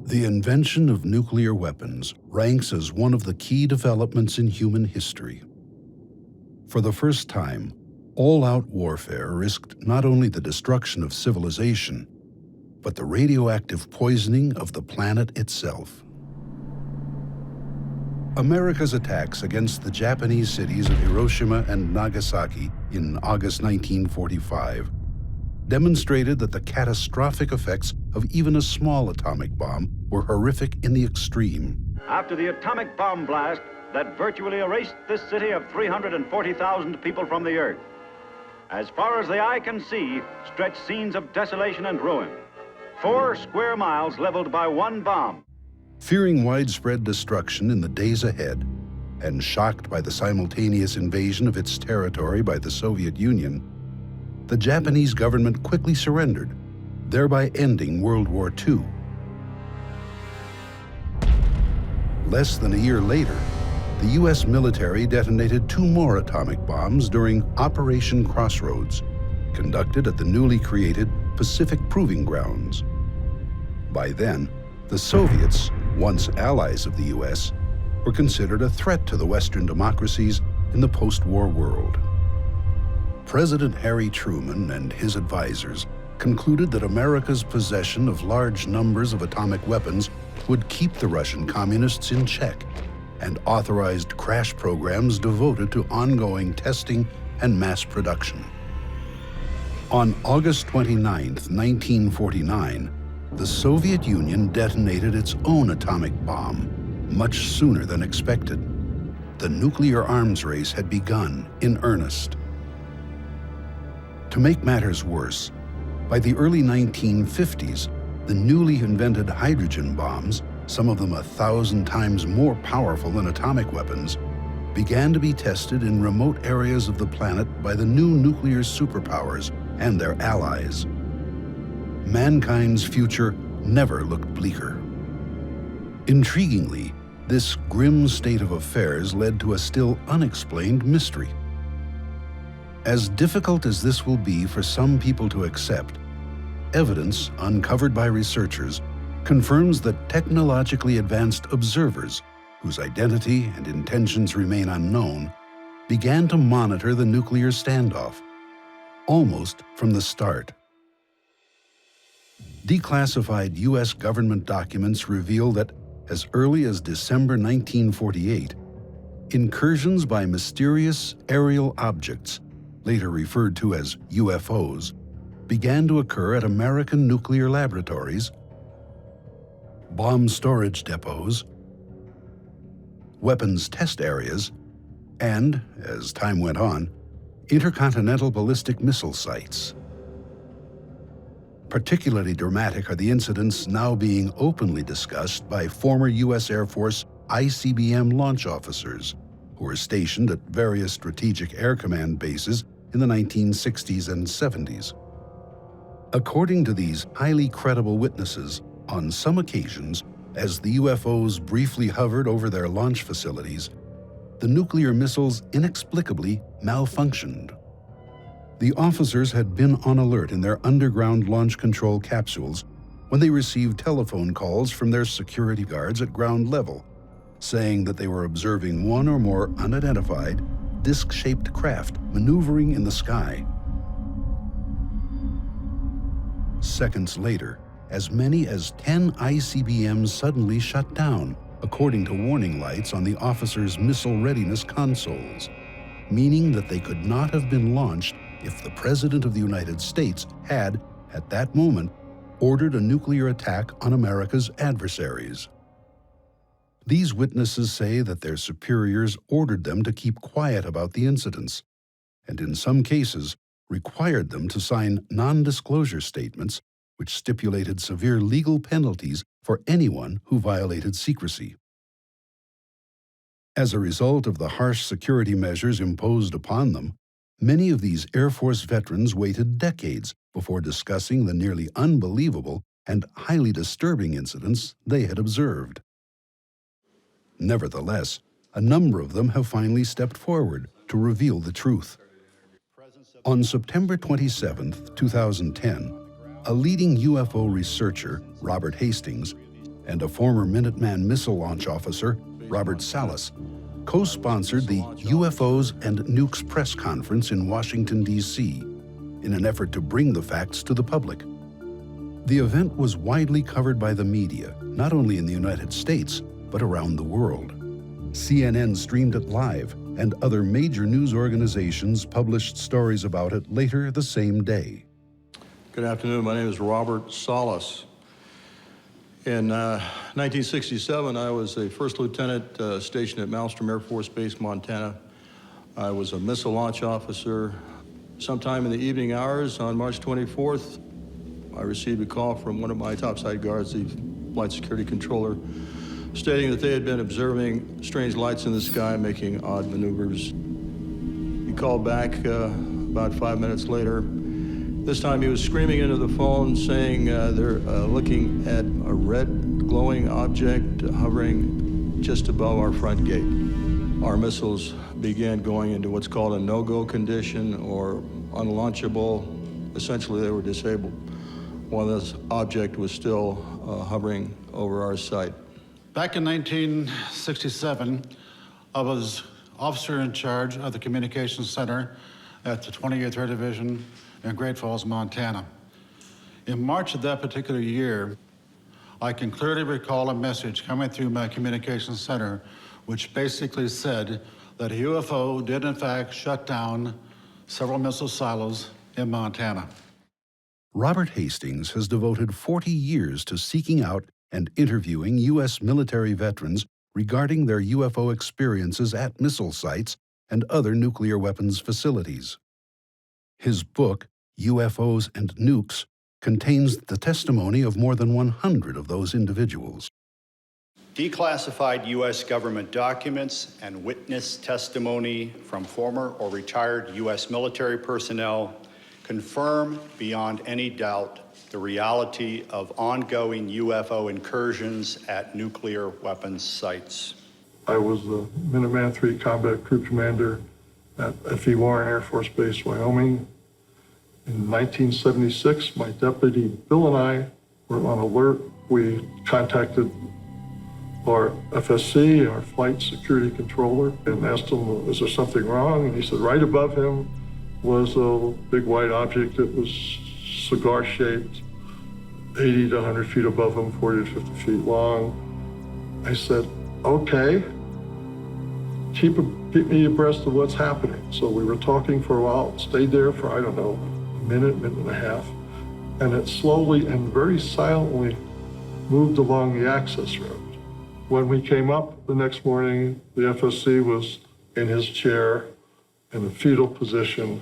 The invention of nuclear weapons ranks as one of the key developments in human history. For the first time, all-out warfare risked not only the destruction of civilization, but the radioactive poisoning of the planet itself. America's attacks against the Japanese cities of Hiroshima and Nagasaki in August 1945 demonstrated that the catastrophic effects of even a small atomic bomb were horrific in the extreme. After the atomic bomb blast that virtually erased this city of 340,000 people from the earth, as far as the eye can see stretch scenes of desolation and ruin. 4 square miles leveled by one bomb. Fearing widespread destruction in the days ahead, and shocked by the simultaneous invasion of its territory by the Soviet Union, the Japanese government quickly surrendered, thereby ending World War II. Less than a year later, the U.S. military detonated 2 more atomic bombs during Operation Crossroads, conducted at the newly created Pacific Proving Grounds. By then, the Soviets, once allies of the U.S., were considered a threat to the Western democracies in the post-war world. President Harry Truman and his advisors concluded that America's possession of large numbers of atomic weapons would keep the Russian communists in check, and authorized crash programs devoted to ongoing testing and mass production. On August 29, 1949, the Soviet Union detonated its own atomic bomb, much sooner than expected. The nuclear arms race had begun in earnest. To make matters worse, by the early 1950s, the newly invented hydrogen bombs, some of them 1,000 times more powerful than atomic weapons, began to be tested in remote areas of the planet by the new nuclear superpowers and their allies. Mankind's future never looked bleaker. Intriguingly, this grim state of affairs led to a still unexplained mystery. As difficult as this will be for some people to accept, evidence uncovered by researchers confirms that technologically advanced observers, whose identity and intentions remain unknown, began to monitor the nuclear standoff, almost from the start. Declassified U.S. government documents reveal that, as early as December 1948, incursions by mysterious aerial objects, later referred to as UFOs, began to occur at American nuclear laboratories, bomb storage depots, weapons test areas, and, as time went on, intercontinental ballistic missile sites. Particularly dramatic are the incidents now being openly discussed by former U.S. Air Force ICBM launch officers who were stationed at various Strategic Air Command bases in the 1960s and 70s. According to these highly credible witnesses, on some occasions, as the UFOs briefly hovered over their launch facilities, the nuclear missiles inexplicably malfunctioned. The officers had been on alert in their underground launch control capsules when they received telephone calls from their security guards at ground level, saying that they were observing one or more unidentified, disc-shaped craft maneuvering in the sky. Seconds later, as many as 10 ICBMs suddenly shut down, according to warning lights on the officers' missile readiness consoles, meaning that they could not have been launched if the President of the United States had, at that moment, ordered a nuclear attack on America's adversaries. These witnesses say that their superiors ordered them to keep quiet about the incidents, and in some cases required them to sign non-disclosure statements which stipulated severe legal penalties for anyone who violated secrecy. As a result of the harsh security measures imposed upon them, many of these Air Force veterans waited decades before discussing the nearly unbelievable and highly disturbing incidents they had observed. Nevertheless, a number of them have finally stepped forward to reveal the truth. On September 27, 2010, a leading UFO researcher, Robert Hastings, and a former Minuteman missile launch officer, Robert Salas, co-sponsored the UFOs and Nukes press conference in Washington, D.C., in an effort to bring the facts to the public. The event was widely covered by the media, not only in the United States, but around the world. CNN streamed it live, and other major news organizations published stories about it later the same day. Good afternoon. My name is Robert Salas. In 1967, I was a first lieutenant stationed at Malmstrom Air Force Base, Montana. I was a missile launch officer. Sometime in the evening hours on March 24th, I received a call from one of my topside guards, the flight security controller, stating that they had been observing strange lights in the sky making odd maneuvers. He called back about 5 minutes later. This time he was screaming into the phone saying they're looking at a red glowing object hovering just above our front gate. Our missiles began going into what's called a no-go condition or unlaunchable. Essentially, they were disabled while this object was still hovering over our site. Back in 1967, I was officer in charge of the Communications Center at the 28th Air Division in Great Falls, Montana. In March of that particular year, I can clearly recall a message coming through my Communications Center which basically said that a UFO did in fact shut down several missile silos in Montana. Robert Hastings has devoted 40 years to seeking out and interviewing U.S. military veterans regarding their UFO experiences at missile sites and other nuclear weapons facilities. His book, UFOs and Nukes, contains the testimony of more than 100 of those individuals. Declassified U.S. government documents and witness testimony from former or retired U.S. military personnel confirm beyond any doubt the reality of ongoing UFO incursions at nuclear weapons sites. I was the Minuteman III Combat Group Commander at F.E. Warren Air Force Base, Wyoming. In 1976, my deputy Bill and I were on alert. We contacted our FSC, our flight security controller, and asked him, is there something wrong? And he said right above him was a big white object that was cigar-shaped, 80 to 100 feet above him, 40 to 50 feet long. I said, okay, keep me abreast of what's happening. So we were talking for a while, stayed there for, I don't know, a minute and a half, and it slowly and very silently moved along the access road. When we came up the next morning, the FSC was in his chair in a fetal position,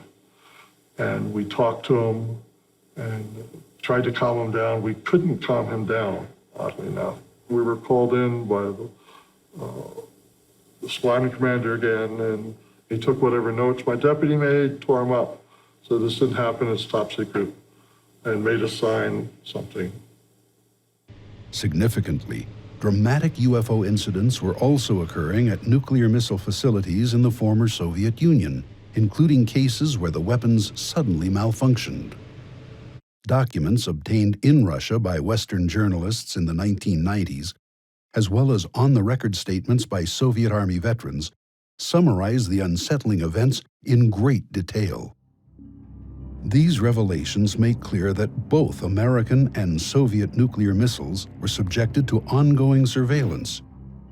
and we talked to him and tried to calm him down. We couldn't calm him down, oddly enough. We were called in by the squadron commander again, and he took whatever notes my deputy made, tore them up. So this didn't happen, it's top secret, and made us sign something. Significantly, dramatic UFO incidents were also occurring at nuclear missile facilities in the former Soviet Union, including cases where the weapons suddenly malfunctioned. Documents obtained in Russia by Western journalists in the 1990s, as well as on-the-record statements by Soviet Army veterans, summarize the unsettling events in great detail. These revelations make clear that both American and Soviet nuclear missiles were subjected to ongoing surveillance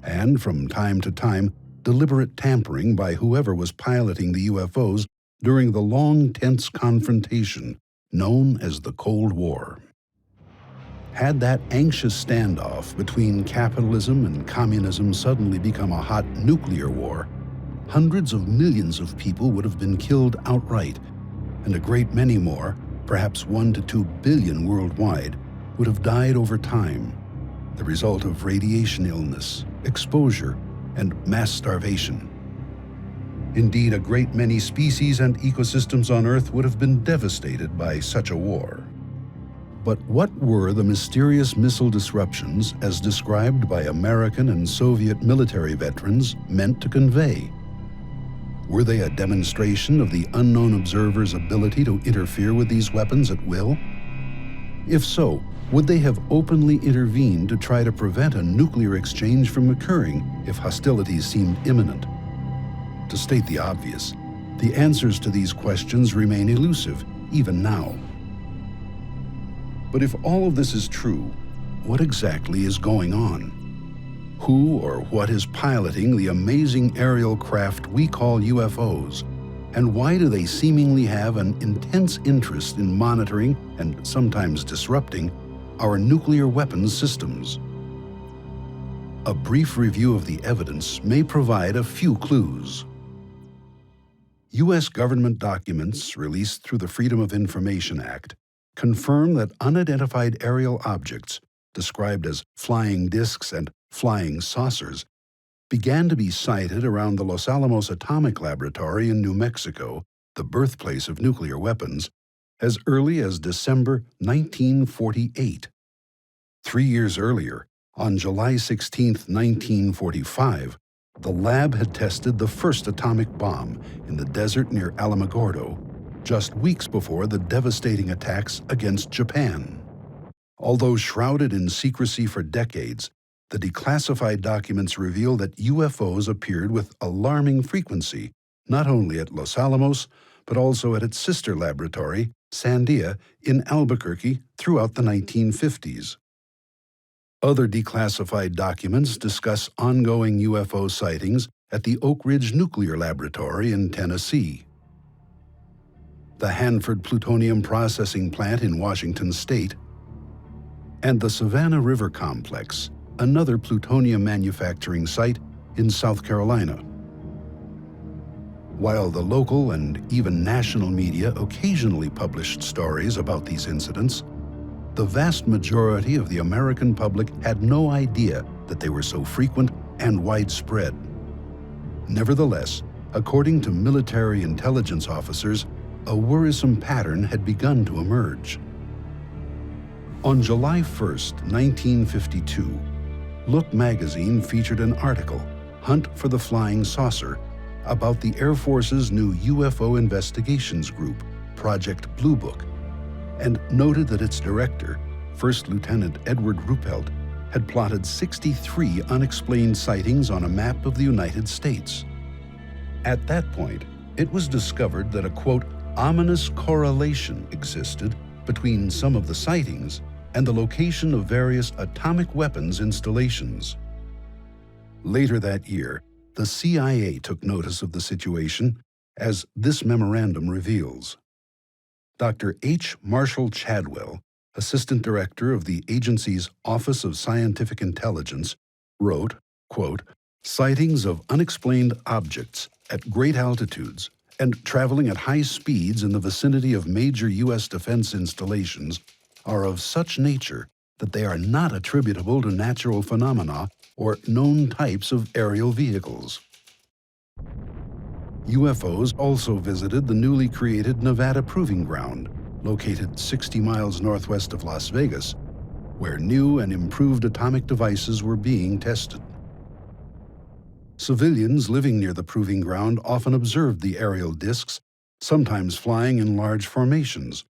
and, from time to time, deliberate tampering by whoever was piloting the UFOs during the long, tense confrontation known as the Cold War. Had that anxious standoff between capitalism and communism suddenly become a hot nuclear war, hundreds of millions of people would have been killed outright, and a great many more, perhaps 1 to 2 billion worldwide, would have died over time, the result of radiation illness, exposure, and mass starvation. Indeed, a great many species and ecosystems on Earth would have been devastated by such a war. But what were the mysterious missile disruptions, as described by American and Soviet military veterans, meant to convey? Were they a demonstration of the unknown observer's ability to interfere with these weapons at will? If so, would they have openly intervened to try to prevent a nuclear exchange from occurring if hostilities seemed imminent? To state the obvious, the answers to these questions remain elusive, even now. But if all of this is true, what exactly is going on? Who or what is piloting the amazing aerial craft we call UFOs? And why do they seemingly have an intense interest in monitoring and sometimes disrupting our nuclear weapons systems? A brief review of the evidence may provide a few clues. U.S. government documents released through the Freedom of Information Act confirm that unidentified aerial objects, described as flying discs and flying saucers, began to be sighted around the Los Alamos Atomic Laboratory in New Mexico, the birthplace of nuclear weapons, as early as December 1948. 3 years earlier, on July 16, 1945, the lab had tested the first atomic bomb in the desert near Alamogordo, just weeks before the devastating attacks against Japan. Although shrouded in secrecy for decades, the declassified documents reveal that UFOs appeared with alarming frequency, not only at Los Alamos, but also at its sister laboratory, Sandia, in Albuquerque throughout the 1950s. Other declassified documents discuss ongoing UFO sightings at the Oak Ridge Nuclear Laboratory in Tennessee, the Hanford Plutonium Processing Plant in Washington State, and the Savannah River Complex, another plutonium manufacturing site in South Carolina. While the local and even national media occasionally published stories about these incidents, the vast majority of the American public had no idea that they were so frequent and widespread. Nevertheless, according to military intelligence officers, a worrisome pattern had begun to emerge. On July 1, 1952, Look magazine featured an article, Hunt for the Flying Saucer, about the Air Force's new UFO investigations group, Project Blue Book, and noted that its director, First Lieutenant Edward Ruppelt, had plotted 63 unexplained sightings on a map of the United States. At that point, it was discovered that a, quote, ominous correlation existed between some of the sightings and the location of various atomic weapons installations. Later that year, the CIA took notice of the situation, as this memorandum reveals. Dr. H. Marshall Chadwell, Assistant Director of the agency's Office of Scientific Intelligence, wrote, quote, sightings of unexplained objects at great altitudes and traveling at high speeds in the vicinity of major U.S. defense installations are of such nature that they are not attributable to natural phenomena or known types of aerial vehicles. UFOs also visited the newly created Nevada Proving Ground, located 60 miles northwest of Las Vegas, where new and improved atomic devices were being tested. Civilians living near the proving ground often observed the aerial discs, sometimes flying in large formations,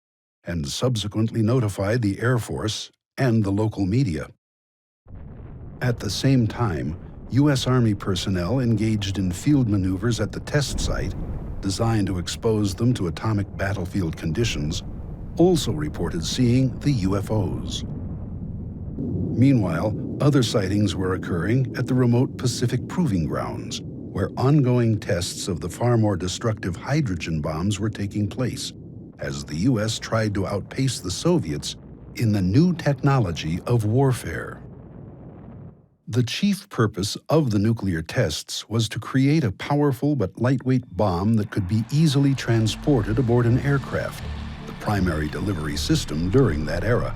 and subsequently notified the Air Force and the local media. At the same time, U.S. Army personnel engaged in field maneuvers at the test site, designed to expose them to atomic battlefield conditions, also reported seeing the UFOs. Meanwhile, other sightings were occurring at the remote Pacific Proving Grounds, where ongoing tests of the far more destructive hydrogen bombs were taking place, as the U.S. tried to outpace the Soviets in the new technology of warfare. The chief purpose of the nuclear tests was to create a powerful but lightweight bomb that could be easily transported aboard an aircraft, the primary delivery system during that era.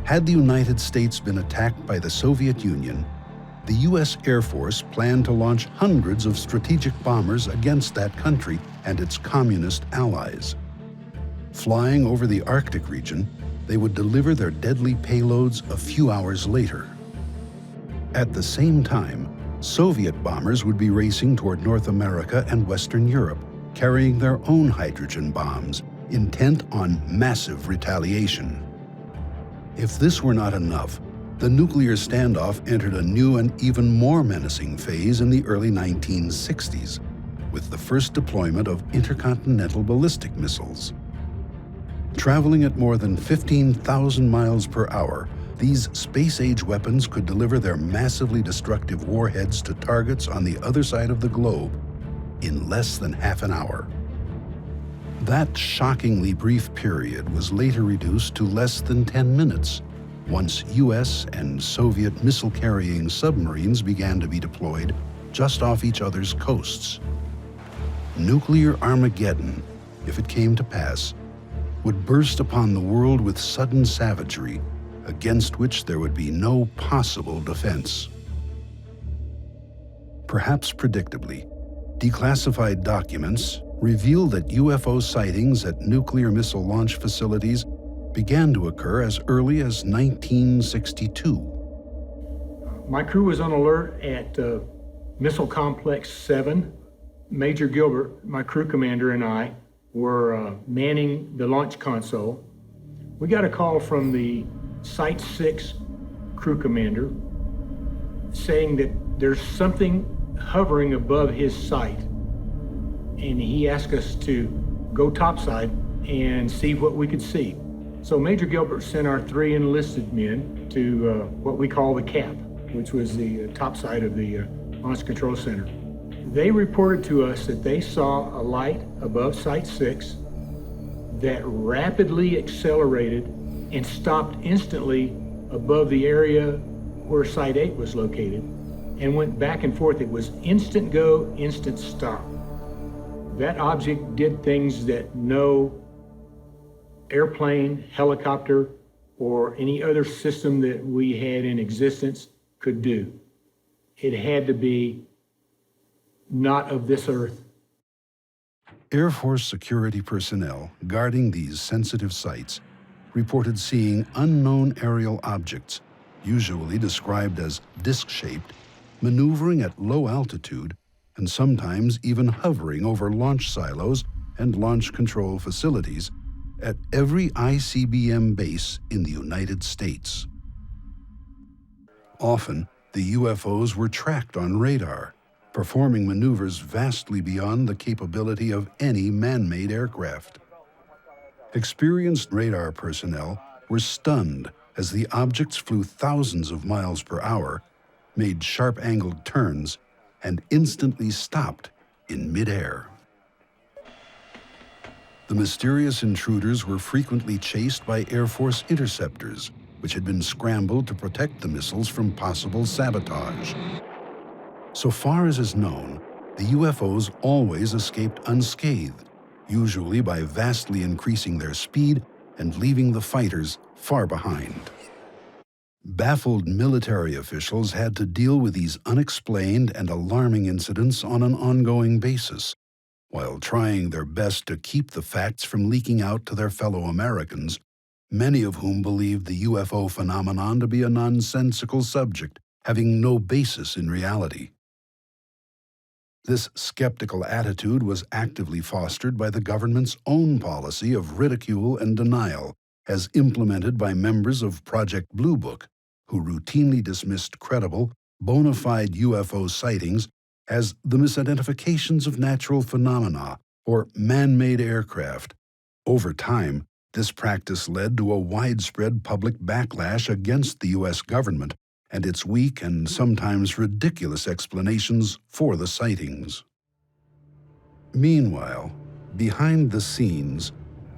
Had the United States been attacked by the Soviet Union, the U.S. Air Force planned to launch hundreds of strategic bombers against that country and its communist allies. Flying over the Arctic region, they would deliver their deadly payloads a few hours later. At the same time, Soviet bombers would be racing toward North America and Western Europe, carrying their own hydrogen bombs intent on massive retaliation. If this were not enough, the nuclear standoff entered a new and even more menacing phase in the early 1960s, with the first deployment of intercontinental ballistic missiles. Traveling at more than 15,000 miles per hour, these space-age weapons could deliver their massively destructive warheads to targets on the other side of the globe in less than half an hour. That shockingly brief period was later reduced to less than 10 minutes, once US and Soviet missile-carrying submarines began to be deployed just off each other's coasts. Nuclear Armageddon, if it came to pass, would burst upon the world with sudden savagery, against which there would be no possible defense. Perhaps predictably, declassified documents reveal that UFO sightings at nuclear missile launch facilities began to occur as early as 1962. My crew was on alert at Missile Complex 7. Major Gilbert, my crew commander, and I were manning the launch console. We got a call from the Site 6 crew commander saying that there's something hovering above his site. And he asked us to go topside and see what we could see. So Major Gilbert sent our 3 enlisted men to what we call the CAP, which was the topside of the Launch Control Center. They reported to us that they saw a light above Site 6 that rapidly accelerated and stopped instantly above the area where Site 8 was located and went back and forth. It was instant go, instant stop. That object did things that no airplane, helicopter, or any other system that we had in existence could do. It had to be not of this earth. Air Force security personnel guarding these sensitive sites reported seeing unknown aerial objects, usually described as disc-shaped, maneuvering at low altitude and sometimes even hovering over launch silos and launch control facilities at every ICBM base in the United States. Often, the UFOs were tracked on radar, performing maneuvers vastly beyond the capability of any man-made aircraft. Experienced radar personnel were stunned as the objects flew thousands of miles per hour, made sharp-angled turns, and instantly stopped in midair. The mysterious intruders were frequently chased by Air Force interceptors, which had been scrambled to protect the missiles from possible sabotage. So far as is known, the UFOs always escaped unscathed, usually by vastly increasing their speed and leaving the fighters far behind. Baffled military officials had to deal with these unexplained and alarming incidents on an ongoing basis, while trying their best to keep the facts from leaking out to their fellow Americans, many of whom believed the UFO phenomenon to be a nonsensical subject, having no basis in reality. This skeptical attitude was actively fostered by the government's own policy of ridicule and denial, as implemented by members of Project Blue Book, who routinely dismissed credible, bona fide UFO sightings as the misidentifications of natural phenomena or man-made aircraft. Over time, this practice led to a widespread public backlash against the U.S. government and its weak and sometimes ridiculous explanations for the sightings. Meanwhile, behind the scenes,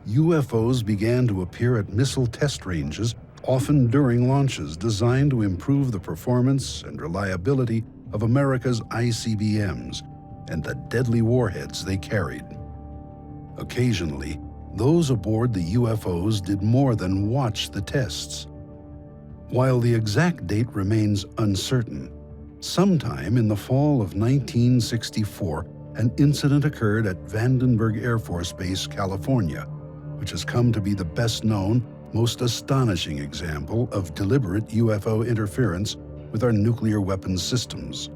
UFOs began to appear at missile test ranges, often during launches designed to improve the performance and reliability of America's ICBMs and the deadly warheads they carried. Occasionally, those aboard the UFOs did more than watch the tests. While the exact date remains uncertain, sometime in the fall of 1964, an incident occurred at Vandenberg Air Force Base, California, which has come to be the best-known, most astonishing example of deliberate UFO interference with our nuclear weapons systems.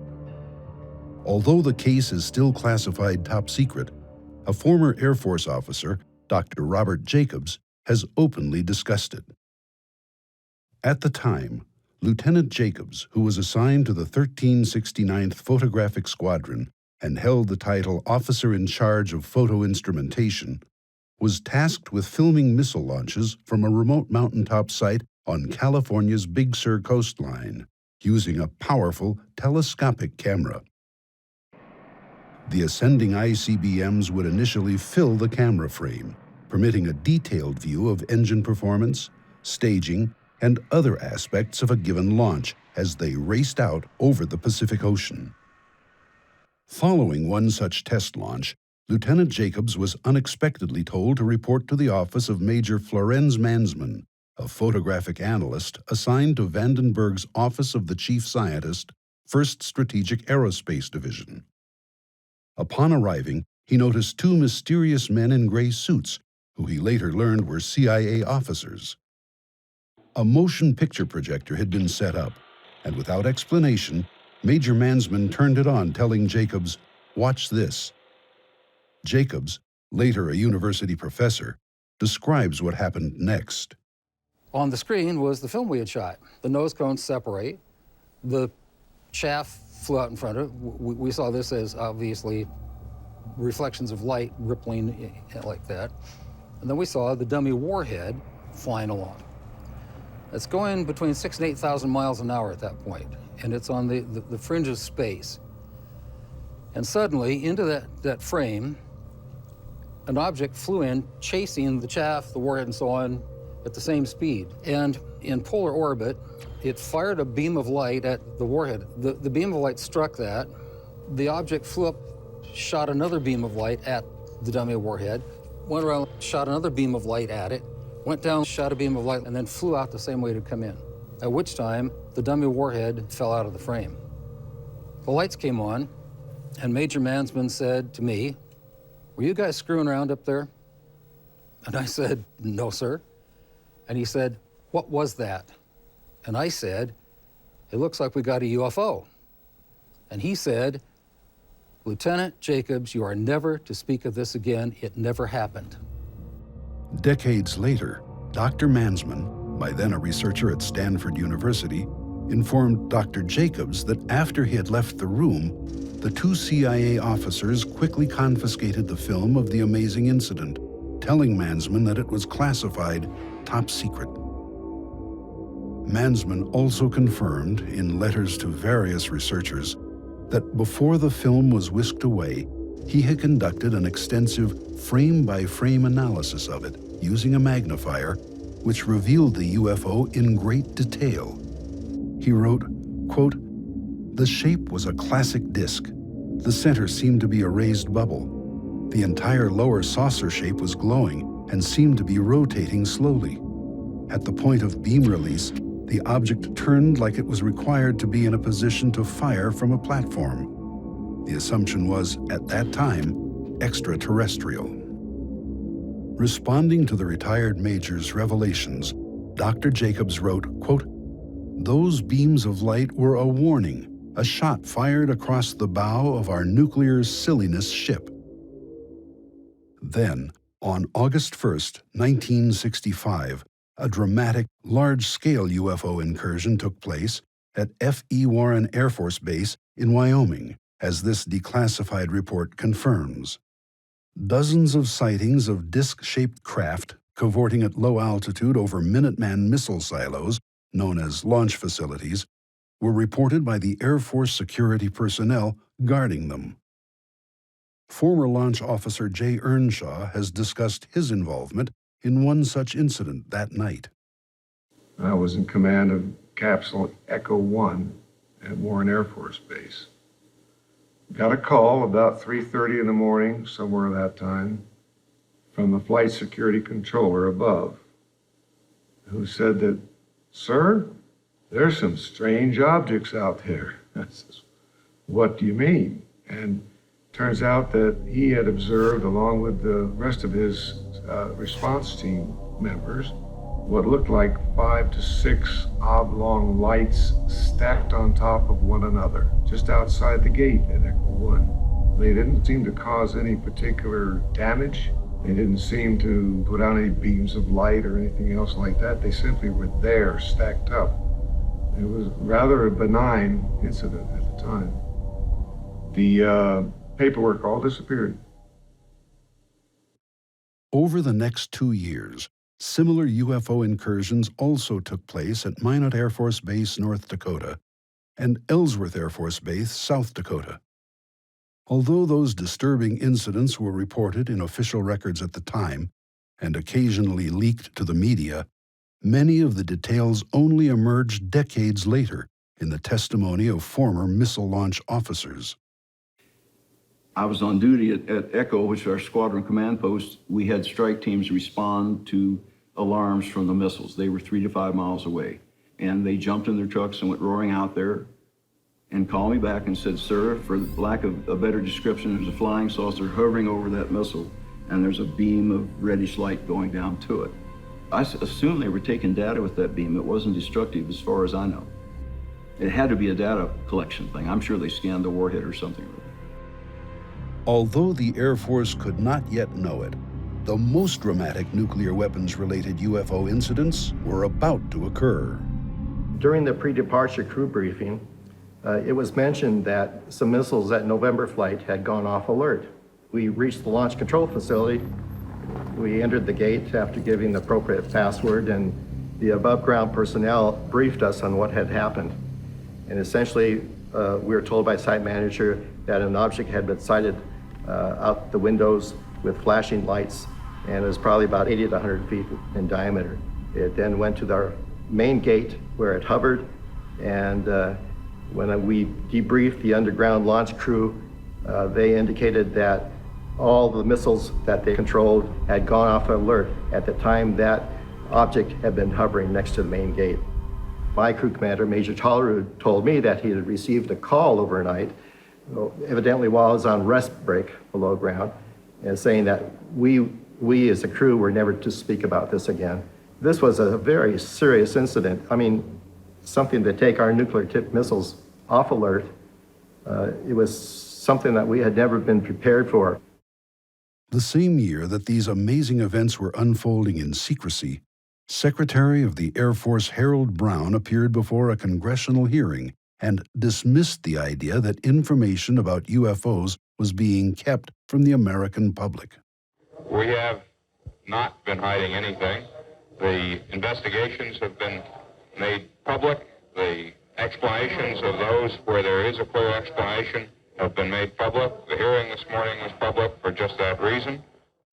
Although the case is still classified top secret, a former Air Force officer, Dr. Robert Jacobs, has openly discussed it. At the time, Lieutenant Jacobs, who was assigned to the 1369th Photographic Squadron and held the title Officer in Charge of Photo Instrumentation, was tasked with filming missile launches from a remote mountaintop site on California's Big Sur coastline, using a powerful telescopic camera. The ascending ICBMs would initially fill the camera frame, permitting a detailed view of engine performance, staging, and other aspects of a given launch as they raced out over the Pacific Ocean. Following one such test launch, Lieutenant Jacobs was unexpectedly told to report to the office of Major Florenz Mansman, a photographic analyst assigned to Vandenberg's Office of the Chief Scientist, 1st Strategic Aerospace Division. Upon arriving, he noticed two mysterious men in gray suits, who he later learned were CIA officers. A motion picture projector had been set up, and without explanation, Major Mansman turned it on, telling Jacobs, "Watch this." Jacobs, later a university professor, describes what happened next. On the screen was the film we had shot. The nose cones separate. The chaff flew out in front of it. We saw this as obviously reflections of light rippling like that. And then we saw the dummy warhead flying along. It's going between 6,000 and 8,000 miles an hour at that point, and it's on the fringe of space. And suddenly, into that frame, an object flew in, chasing the chaff, the warhead, and so on, at the same speed. And in polar orbit, it fired a beam of light at the warhead. The beam of light struck that. The object flew up, shot another beam of light at the dummy warhead, went around, shot another beam of light at it, went down, shot a beam of light, and then flew out the same way it had come in, at which time the dummy warhead fell out of the frame. The lights came on, and Major Mansman said to me, "Were you guys screwing around up there?" And I said, "No, sir." And he said, "What was that?" And I said, "It looks like we got a UFO." And he said, "Lieutenant Jacobs, you are never to speak of this again. It never happened." Decades later, Dr. Mansman, by then a researcher at Stanford University, informed Dr. Jacobs that after he had left the room, the two CIA officers quickly confiscated the film of the amazing incident, telling Mansman that it was classified top secret. Mansman also confirmed, in letters to various researchers, that before the film was whisked away, he had conducted an extensive frame-by-frame analysis of it using a magnifier, which revealed the UFO in great detail. He wrote, quote, "The shape was a classic disc. The center seemed to be a raised bubble. The entire lower saucer shape was glowing and seemed to be rotating slowly. At the point of beam release, the object turned like it was required to be in a position to fire from a platform. The assumption was, at that time, extraterrestrial." Responding to the retired major's revelations, Dr. Jacobs wrote, quote, "Those beams of light were a warning, a shot fired across the bow of our nuclear silliness ship." Then, on August 1st, 1965, a dramatic, large-scale UFO incursion took place at F.E. Warren Air Force Base in Wyoming, as this declassified report confirms. Dozens of sightings of disc-shaped craft cavorting at low altitude over Minuteman missile silos, known as launch facilities, were reported by the Air Force security personnel guarding them. Former launch officer Jay Earnshaw has discussed his involvement in one such incident that night. I was in command of Capsule Echo 1 at Warren Air Force Base. Got a call about 3:30 in the morning, somewhere that time, from the flight security controller above, who said that, "Sir, there's some strange objects out there." I says, "What do you mean?" And turns out that he had observed, along with the rest of his response team members, what looked like 5 to 6 oblong lights stacked on top of one another, just outside the gate at Echo 1. They didn't seem to cause any particular damage, They didn't seem to put out any beams of light or anything else like that. They simply were there, stacked up. It was rather a benign incident at the time. The paperwork all disappeared. Over the next 2 years, similar UFO incursions also took place at Minot Air Force Base, North Dakota, and Ellsworth Air Force Base, South Dakota. Although those disturbing incidents were reported in official records at the time and occasionally leaked to the media, many of the details only emerged decades later in the testimony of former missile launch officers. I was on duty at Echo, which is our squadron command post. We had strike teams respond to alarms from the missiles. They were 3 to 5 miles away. And they jumped in their trucks and went roaring out there and called me back and said, "Sir, for lack of a better description, there's a flying saucer hovering over that missile, and there's a beam of reddish light going down to it." I assume they were taking data with that beam. It wasn't destructive as far as I know. It had to be a data collection thing. I'm sure they scanned the warhead or something. Although the Air Force could not yet know it, the most dramatic nuclear weapons-related UFO incidents were about to occur. During the pre-departure crew briefing, it was mentioned that some missiles at November flight had gone off alert. We reached the launch control facility. We entered the gate after giving the appropriate password, and the above-ground personnel briefed us on what had happened. And essentially, we were told by site manager that an object had been sighted out the windows with flashing lights, and it was probably about 80 to 100 feet in diameter. It then went to our main gate where it hovered, and when we debriefed the underground launch crew, they indicated that all the missiles that they controlled had gone off alert at the time that object had been hovering next to the main gate. My crew commander, Major Tollerud, told me that he had received a call overnight, evidently while I was on rest break below ground, and saying that we as a crew were never to speak about this again. This was a very serious incident. I mean, something to take our nuclear-tipped missiles off alert. It was something that we had never been prepared for. The same year that these amazing events were unfolding in secrecy, Secretary of the Air Force Harold Brown appeared before a congressional hearing and dismissed the idea that information about UFOs was being kept from the American public. We have not been hiding anything. The investigations have been made public. The explanations of those where there is a clear explanation have been made public. The hearing this morning was public for just that reason.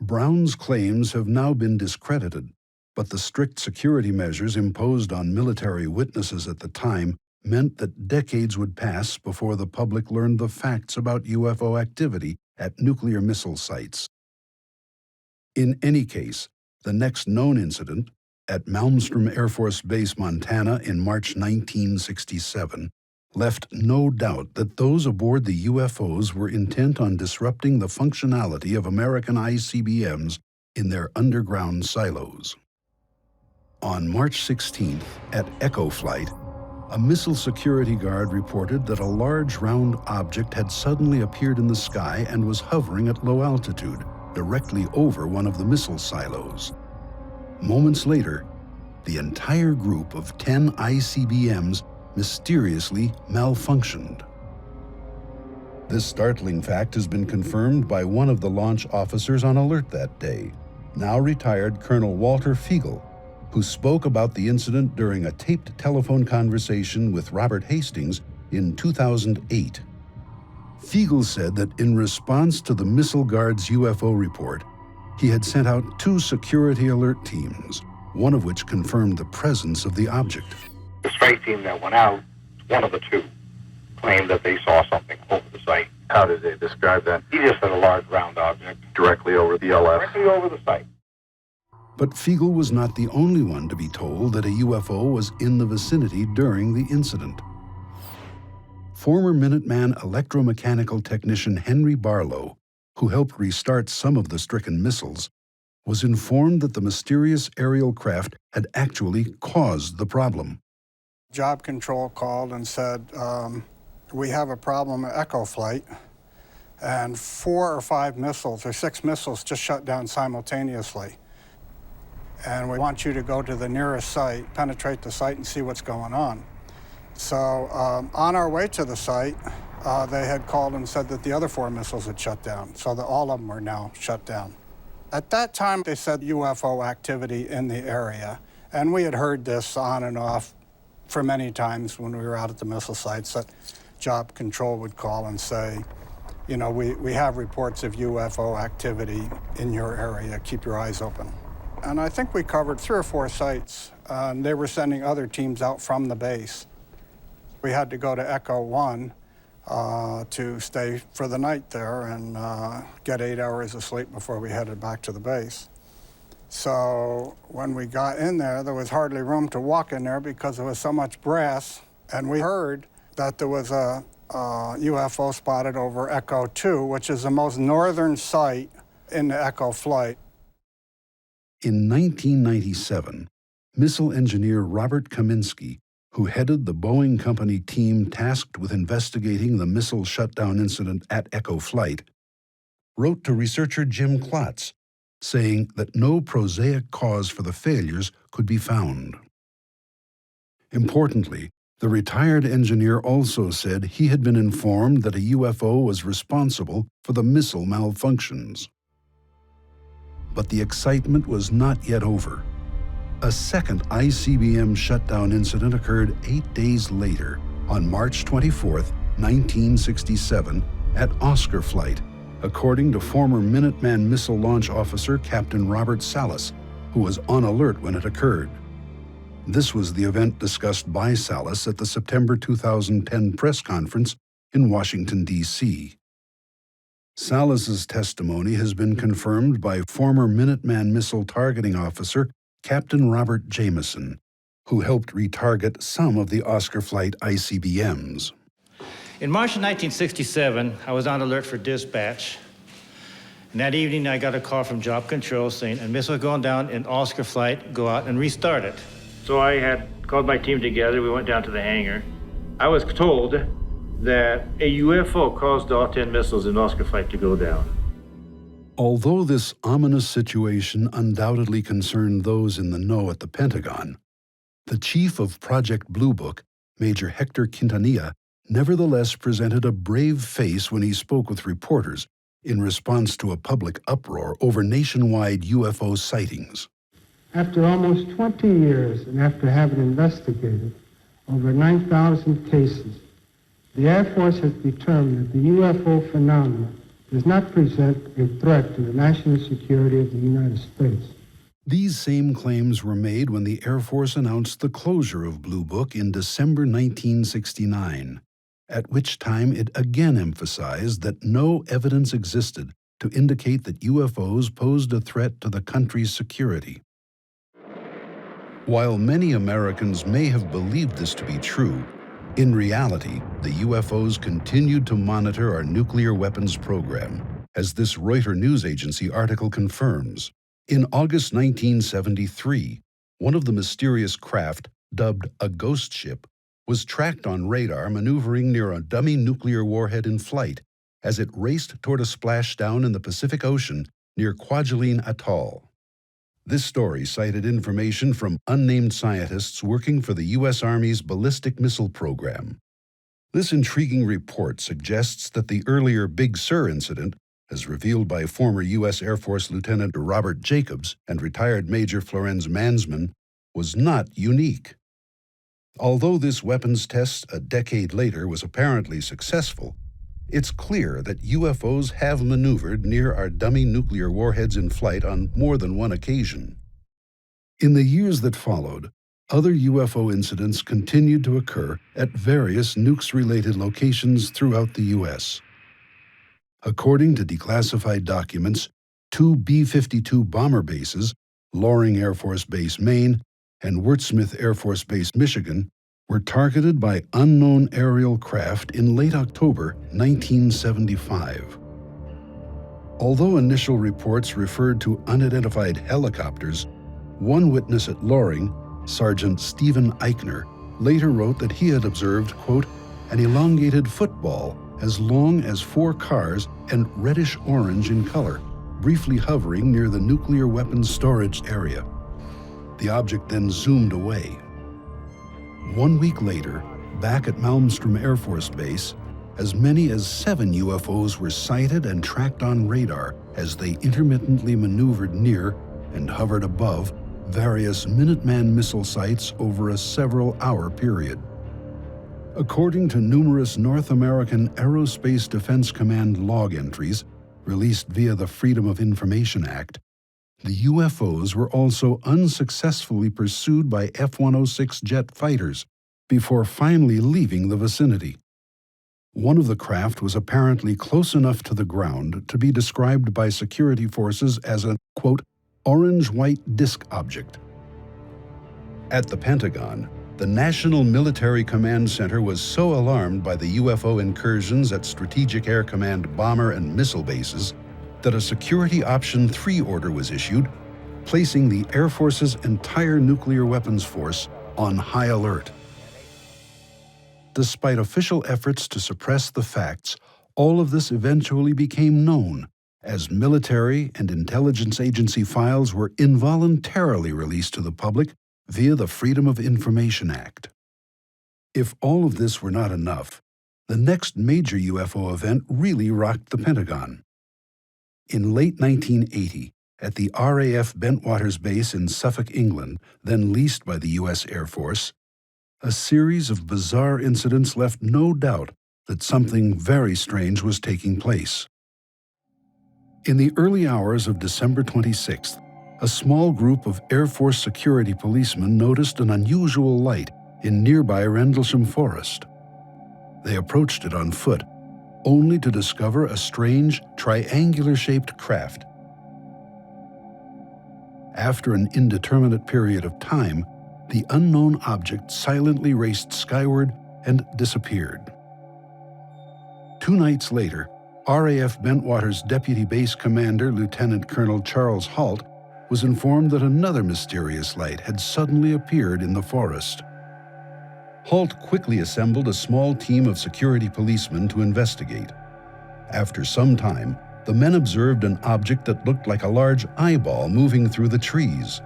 Brown's claims have now been discredited, but the strict security measures imposed on military witnesses at the time meant that decades would pass before the public learned the facts about UFO activity at nuclear missile sites. In any case, the next known incident, at Malmstrom Air Force Base, Montana in March 1967, left no doubt that those aboard the UFOs were intent on disrupting the functionality of American ICBMs in their underground silos. On March 16th, at Echo Flight, a missile security guard reported that a large round object had suddenly appeared in the sky and was hovering at low altitude, directly over one of the missile silos. Moments later, the entire group of 10 ICBMs mysteriously malfunctioned. This startling fact has been confirmed by one of the launch officers on alert that day, now retired Colonel Walter Fiegel, who spoke about the incident during a taped telephone conversation with Robert Hastings in 2008. Fiegel said that in response to the Missile Guard's UFO report, he had sent out 2 security alert teams, one of which confirmed the presence of the object. The strike team that went out, one of the 2, claimed that they saw something over the site. How did they describe that? He just said a large round object. Directly over the LF? Directly over the site. But Fiegel was not the only one to be told that a UFO was in the vicinity during the incident. Former Minuteman electromechanical technician Henry Barlow, who helped restart some of the stricken missiles, was informed that the mysterious aerial craft had actually caused the problem. Job control called and said, we have a problem at Echo Flight. and 4 or 5 missiles, or 6 missiles, just shut down simultaneously. And we want you to go to the nearest site, penetrate the site, and see what's going on. So on our way to the site, they had called and said that the other 4 missiles had shut down, so that all of them are now shut down. At that time, they said UFO activity in the area, and we had heard this on and off for many times when we were out at the missile sites that Job Control would call and say, you know, we have reports of UFO activity in your area, keep your eyes open. And I think we covered 3 or 4 sites, and they were sending other teams out from the base. We had to go to Echo 1 to stay for the night there and get 8 hours of sleep before we headed back to the base. So when we got in there was hardly room to walk in there because there was so much brass, and we heard that there was a UFO spotted over Echo 2, which is the most northern site in the Echo flight. In 1997, missile engineer Robert Kaminsky, who headed the Boeing Company team tasked with investigating the missile shutdown incident at Echo Flight, wrote to researcher Jim Klotz, saying that no prosaic cause for the failures could be found. Importantly, the retired engineer also said he had been informed that a UFO was responsible for the missile malfunctions. But the excitement was not yet over. A second ICBM shutdown incident occurred 8 days later, on March 24, 1967, at Oscar Flight, according to former Minuteman missile launch officer Captain Robert Salas, who was on alert when it occurred. This was the event discussed by Salas at the September 2010 press conference in Washington, D.C. Salas's testimony has been confirmed by former Minuteman missile targeting officer Captain Robert Jameson, who helped retarget some of the Oscar Flight ICBMs. In March of 1967, I was on alert for dispatch. And that evening, I got a call from Job Control saying a missile going down in Oscar Flight, go out and restart it. So I had called my team together. We went down to the hangar. I was told that a UFO caused all 10 missiles in Oscar Flight to go down. Although this ominous situation undoubtedly concerned those in the know at the Pentagon, the chief of Project Blue Book, Major Hector Quintanilla, nevertheless presented a brave face when he spoke with reporters in response to a public uproar over nationwide UFO sightings. After almost 20 years and after having investigated over 9,000 cases, the Air Force has determined that the UFO phenomenon does not present a threat to the national security of the United States. These same claims were made when the Air Force announced the closure of Blue Book in December 1969, at which time it again emphasized that no evidence existed to indicate that UFOs posed a threat to the country's security. While many Americans may have believed this to be true, in reality, the UFOs continued to monitor our nuclear weapons program, as this Reuters news agency article confirms. In August 1973, one of the mysterious craft, dubbed a ghost ship, was tracked on radar maneuvering near a dummy nuclear warhead in flight as it raced toward a splashdown in the Pacific Ocean near Kwajalein Atoll. This story cited information from unnamed scientists working for the U.S. Army's ballistic missile program. This intriguing report suggests that the earlier Big Sur incident, as revealed by former U.S. Air Force Lieutenant Robert Jacobs and retired Major Florenz Mansman, was not unique. Although this weapons test a decade later was apparently successful, it's clear that UFOs have maneuvered near our dummy nuclear warheads in flight on more than one occasion. In the years that followed, other UFO incidents continued to occur at various Nukes-related locations throughout the U.S. According to declassified documents, 2 B-52 bomber bases, Loring Air Force Base, Maine, and Wurtsmith Air Force Base, Michigan, were targeted by unknown aerial craft in late October 1975. Although initial reports referred to unidentified helicopters, one witness at Loring, Sergeant Stephen Eichner, later wrote that he had observed, quote, an elongated football as long as 4 cars and reddish-orange in color, briefly hovering near the nuclear weapons storage area. The object then zoomed away. 1 week later, back at Malmstrom Air Force Base, as many as 7 UFOs were sighted and tracked on radar as they intermittently maneuvered near and hovered above various Minuteman missile sites over a several-hour period. According to numerous North American Aerospace Defense Command log entries released via the Freedom of Information Act, the UFOs were also unsuccessfully pursued by F-106 jet fighters before finally leaving the vicinity. One of the craft was apparently close enough to the ground to be described by security forces as a, quote, orange-white disk object. At the Pentagon, the National Military Command Center was so alarmed by the UFO incursions at Strategic Air Command bomber and missile bases that a Security Option 3 order was issued, placing the Air Force's entire nuclear weapons force on high alert. Despite official efforts to suppress the facts, all of this eventually became known as military and intelligence agency files were involuntarily released to the public via the Freedom of Information Act. If all of this were not enough, the next major UFO event really rocked the Pentagon. In late 1980, at the RAF Bentwaters Base in Suffolk, England, then leased by the U.S. Air Force, a series of bizarre incidents left no doubt that something very strange was taking place. In the early hours of December 26th, a small group of Air Force security policemen noticed an unusual light in nearby Rendlesham Forest. They approached it on foot, only to discover a strange, triangular-shaped craft. After an indeterminate period of time, the unknown object silently raced skyward and disappeared. 2 nights later, RAF Bentwaters Deputy Base Commander Lieutenant Colonel Charles Halt was informed that another mysterious light had suddenly appeared in the forest. Halt quickly assembled a small team of security policemen to investigate. After some time, the men observed an object that looked like a large eyeball moving through the trees.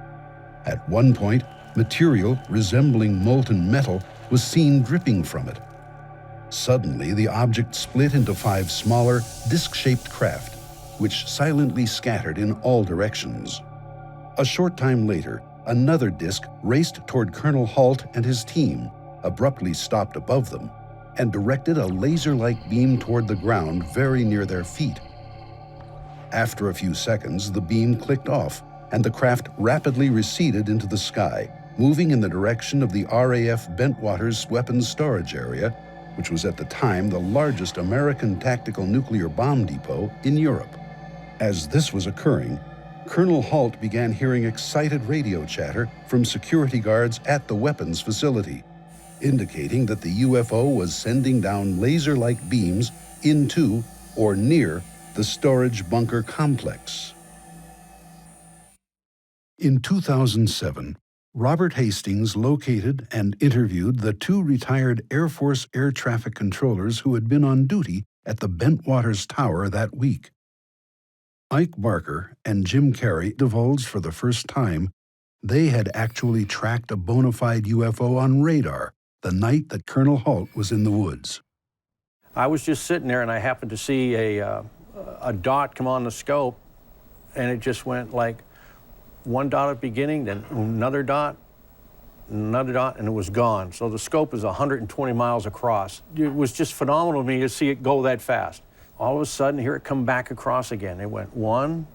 At one point, material resembling molten metal was seen dripping from it. Suddenly, the object split into 5 smaller, disc-shaped craft, which silently scattered in all directions. A short time later, another disc raced toward Colonel Halt and his team, abruptly stopped above them, and directed a laser-like beam toward the ground very near their feet. After a few seconds, the beam clicked off, and the craft rapidly receded into the sky, moving in the direction of the RAF Bentwaters weapons storage area, which was at the time the largest American tactical nuclear bomb depot in Europe. As this was occurring, Colonel Halt began hearing excited radio chatter from security guards at the weapons facility, indicating that the UFO was sending down laser-like beams into or near the storage bunker complex. In 2007, Robert Hastings located and interviewed the 2 retired Air Force air traffic controllers who had been on duty at the Bentwaters Tower that week. Ike Barker and Jim Carey divulged for the first time they had actually tracked a bona fide UFO on radar the night that Colonel Halt was in the woods. I was just sitting there and I happened to see a dot come on the scope, and it just went like one dot at the beginning, then another dot, and it was gone. So the scope is 120 miles across. It was just phenomenal to me to see it go that fast. All of a sudden, here it come back across again. It went 1,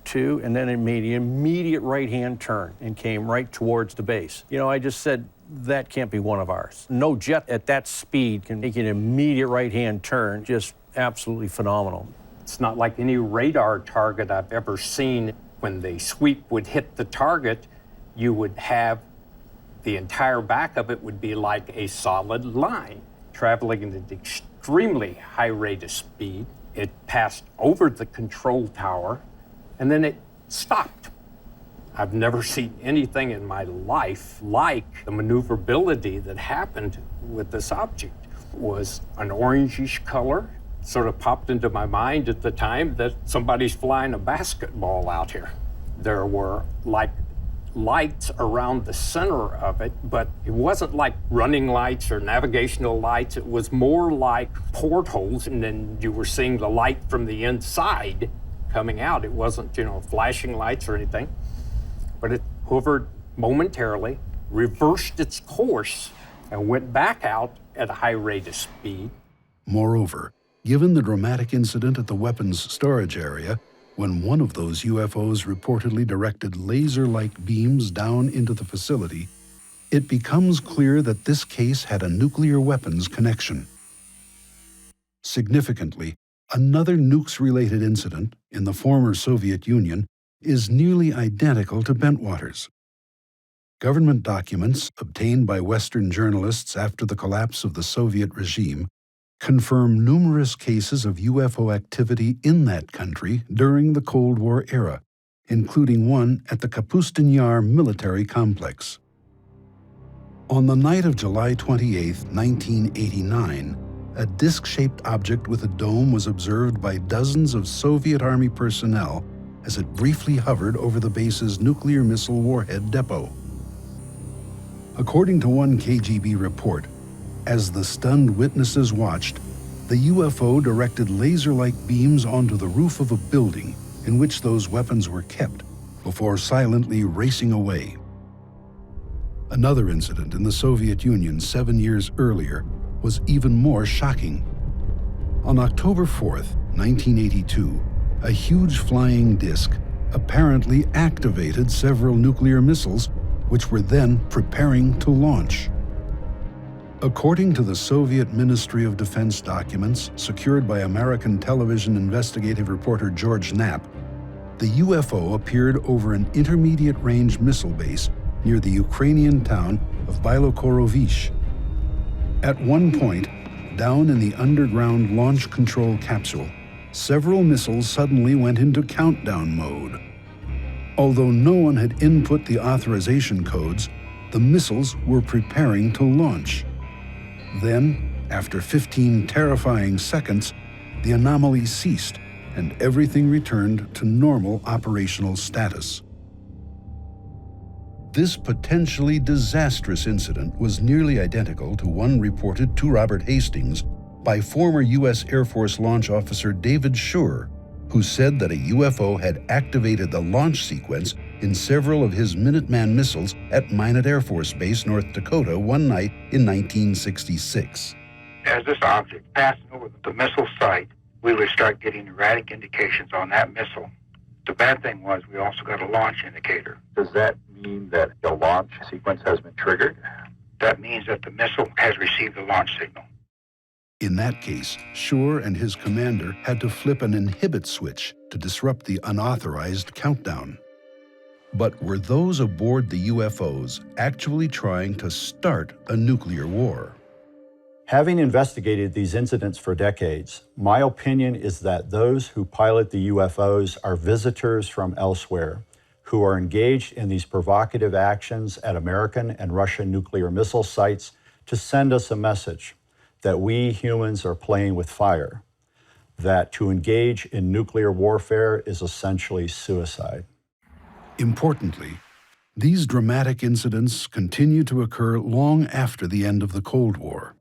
2, and then it made an immediate right-hand turn and came right towards the base. You know, I just said, that can't be one of ours. No jet at that speed can make an immediate right-hand turn. Just absolutely phenomenal. It's not like any radar target I've ever seen. When the sweep would hit the target, you would have the entire back of it would be like a solid line, traveling at an extremely high rate of speed. It passed over the control tower, and then it stopped. I've never seen anything in my life like the maneuverability that happened with this object. It was an orangish color, sort of popped into my mind at the time that somebody's flying a basketball out here. There were like lights around the center of it, but it wasn't like running lights or navigational lights. It was more like portholes, and then you were seeing the light from the inside coming out. It wasn't, flashing lights or anything, but it hovered momentarily, reversed its course, and went back out at a high rate of speed. Moreover, given the dramatic incident at the weapons storage area, when one of those UFOs reportedly directed laser-like beams down into the facility, it becomes clear that this case had a nuclear weapons connection. Significantly, another nukes-related incident in the former Soviet Union is nearly identical to Bentwaters. Government documents obtained by Western journalists after the collapse of the Soviet regime confirm numerous cases of UFO activity in that country during the Cold War era, including one at the Kapustin Yar military complex. On the night of July 28, 1989, a disc-shaped object with a dome was observed by dozens of Soviet Army personnel as it briefly hovered over the base's nuclear missile warhead depot. According to one KGB report, as the stunned witnesses watched, the UFO directed laser-like beams onto the roof of a building in which those weapons were kept before silently racing away. Another incident in the Soviet Union 7 years earlier was even more shocking. On October 4th, 1982, a huge flying disc apparently activated several nuclear missiles, which were then preparing to launch. According to the Soviet Ministry of Defense documents secured by American television investigative reporter George Knapp, the UFO appeared over an intermediate-range missile base near the Ukrainian town of Bielokorovish. At one point, down in the underground launch control capsule, several missiles suddenly went into countdown mode. Although no one had input the authorization codes, the missiles were preparing to launch. Then, after 15 terrifying seconds, the anomaly ceased and everything returned to normal operational status. This potentially disastrous incident was nearly identical to one reported to Robert Hastings by former U.S. Air Force launch officer David Schur, who said that a UFO had activated the launch sequence in several of his Minuteman missiles at Minot Air Force Base, North Dakota, one night in 1966. As this object passed over the missile site, we would start getting erratic indications on that missile. The bad thing was we also got a launch indicator. Does that mean that the launch sequence has been triggered? That means that the missile has received the launch signal. In that case, Schur and his commander had to flip an inhibit switch to disrupt the unauthorized countdown. But were those aboard the UFOs actually trying to start a nuclear war? Having investigated these incidents for decades, my opinion is that those who pilot the UFOs are visitors from elsewhere who are engaged in these provocative actions at American and Russian nuclear missile sites to send us a message that we humans are playing with fire, that to engage in nuclear warfare is essentially suicide. Importantly, these dramatic incidents continue to occur long after the end of the Cold War.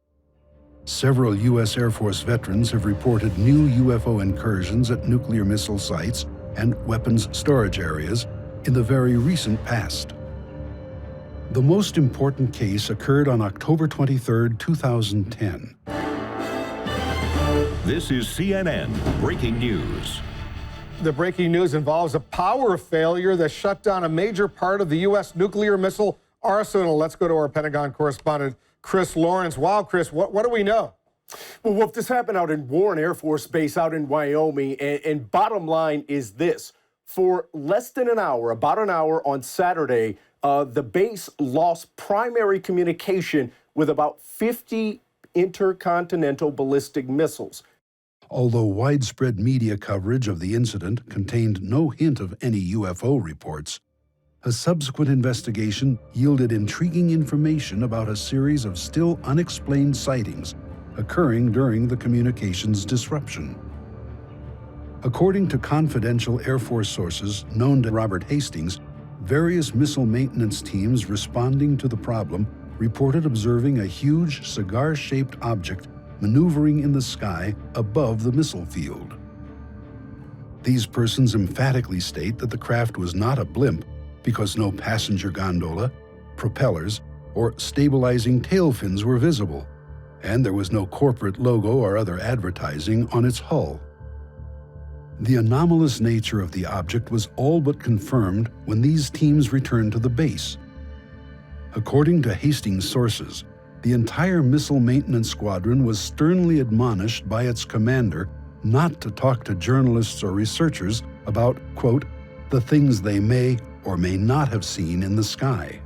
Several U.S. Air Force veterans have reported new UFO incursions at nuclear missile sites and weapons storage areas in the very recent past. The most important case occurred on October 23, 2010. This is CNN Breaking News. The breaking news involves a power failure that shut down a major part of the U.S. nuclear missile arsenal. Let's go to our Pentagon correspondent, Chris Lawrence. Wow, Chris, what do we know? Well, Wolf, this happened out in Warren Air Force Base out in Wyoming, and bottom line is this. For less than an hour, about an hour on Saturday, the base lost primary communication with about 50 intercontinental ballistic missiles. Although widespread media coverage of the incident contained no hint of any UFO reports, a subsequent investigation yielded intriguing information about a series of still unexplained sightings occurring during the communications disruption. According to confidential Air Force sources known to Robert Hastings, various missile maintenance teams responding to the problem reported observing a huge cigar-shaped object maneuvering in the sky above the missile field. These persons emphatically state that the craft was not a blimp because no passenger gondola, propellers, or stabilizing tail fins were visible, and there was no corporate logo or other advertising on its hull. The anomalous nature of the object was all but confirmed when these teams returned to the base. According to Hastings sources, the entire missile maintenance squadron was sternly admonished by its commander not to talk to journalists or researchers about, quote, the things they may or may not have seen in the sky.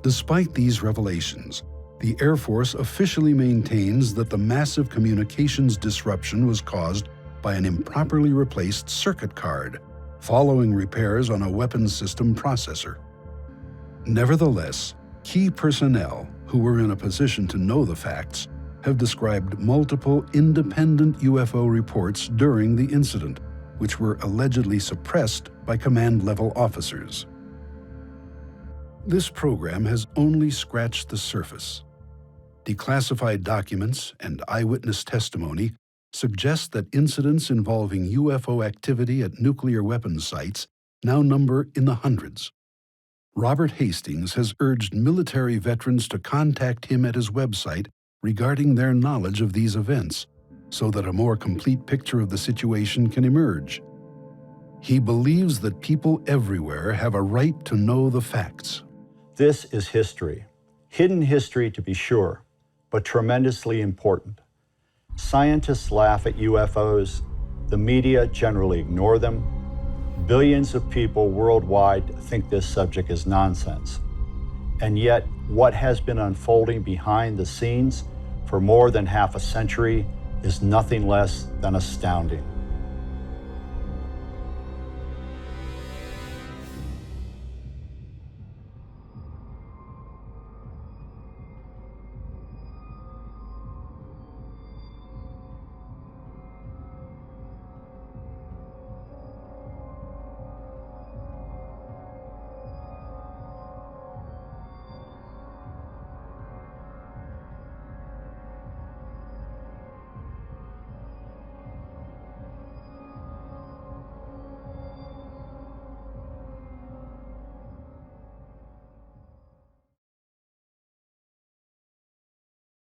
Despite these revelations, the Air Force officially maintains that the massive communications disruption was caused by an improperly replaced circuit card, following repairs on a weapons system processor. Nevertheless, key personnel who were in a position to know the facts have described multiple independent UFO reports during the incident, which were allegedly suppressed by command-level officers. This program has only scratched the surface. Declassified documents and eyewitness testimony suggest that incidents involving UFO activity at nuclear weapons sites now number in the hundreds. Robert Hastings has urged military veterans to contact him at his website regarding their knowledge of these events, so that a more complete picture of the situation can emerge. He believes that people everywhere have a right to know the facts. This is history. Hidden history, to be sure, but tremendously important. Scientists laugh at UFOs. The media generally ignore them. Billions of people worldwide think this subject is nonsense. And yet, what has been unfolding behind the scenes for more than half a century is nothing less than astounding.